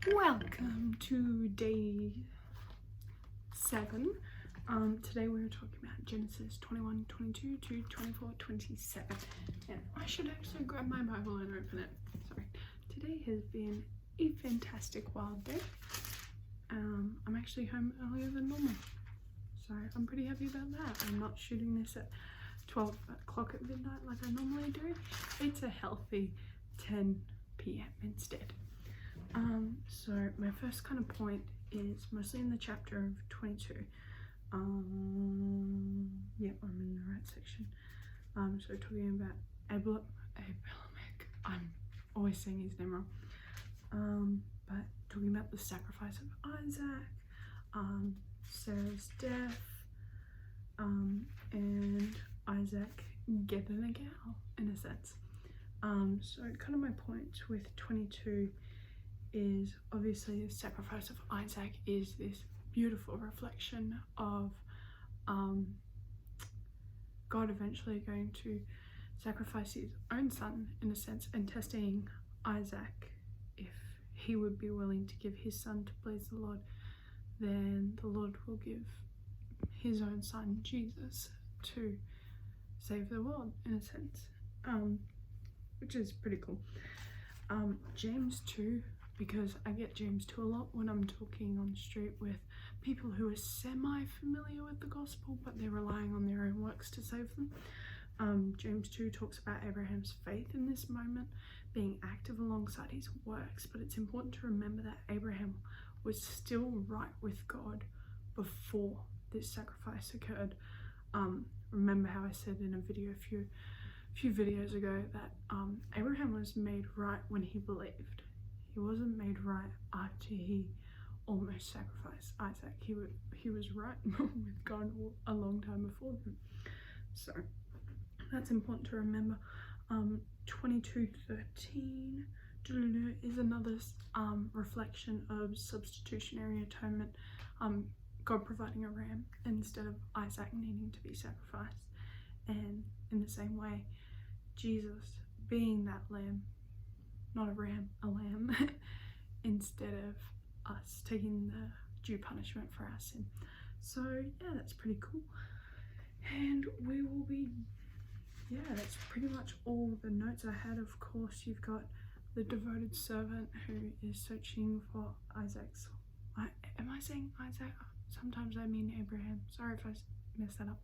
Welcome to day 7. Today we're talking about Genesis 21:22 to 24:27. And I should actually grab my Bible and open it. Sorry. Today has been a fantastic wild day. I'm actually home earlier than normal, so I'm pretty happy about that. I'm not shooting this at 12 o'clock at midnight like I normally do. It's a healthy 10 p.m. instead. So my first kind of point is mostly in the chapter of 22. Yeah, I'm in the right section. So talking about Abimelech. I'm always saying his name wrong. But talking about the sacrifice of Isaac, Sarah's death, and Isaac getting a gal, in a sense. So kind of my point with 22 is obviously the sacrifice of Isaac is this beautiful reflection of God eventually going to sacrifice his own son, in a sense, and testing Isaac. If he would be willing to give his son to please the Lord, then the Lord will give his own son Jesus to save the world, in a sense, which is pretty cool. James 2, because I get James 2 a lot when I'm talking on the street with people who are semi-familiar with the gospel, but they're relying on their own works to save them. James 2 talks about Abraham's faith in this moment being active alongside his works, but it's important to remember that Abraham was still right with God before this sacrifice occurred. Remember how I said in a video a few videos ago that Abraham was made right when he believed. He wasn't made right after he almost sacrificed Isaac. He was right with God a long time before them. So that's important to remember. 22:13 is another reflection of substitutionary atonement. God providing a ram instead of Isaac needing to be sacrificed. And in the same way, Jesus being that lamb, not a ram, a lamb, instead of us taking the due punishment for our sin. So yeah, that's pretty cool. And we will be, yeah, that's pretty much all the notes I had. Of course, you've got the devoted servant who is searching for Isaac's, am I saying Isaac? Sometimes I mean Abraham. Sorry if I messed that up.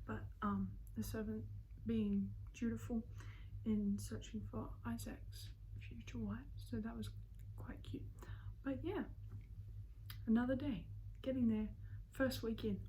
But the servant being dutiful in searching for Isaac's future wife. So that was quite cute. But yeah, another day, getting there, first weekend.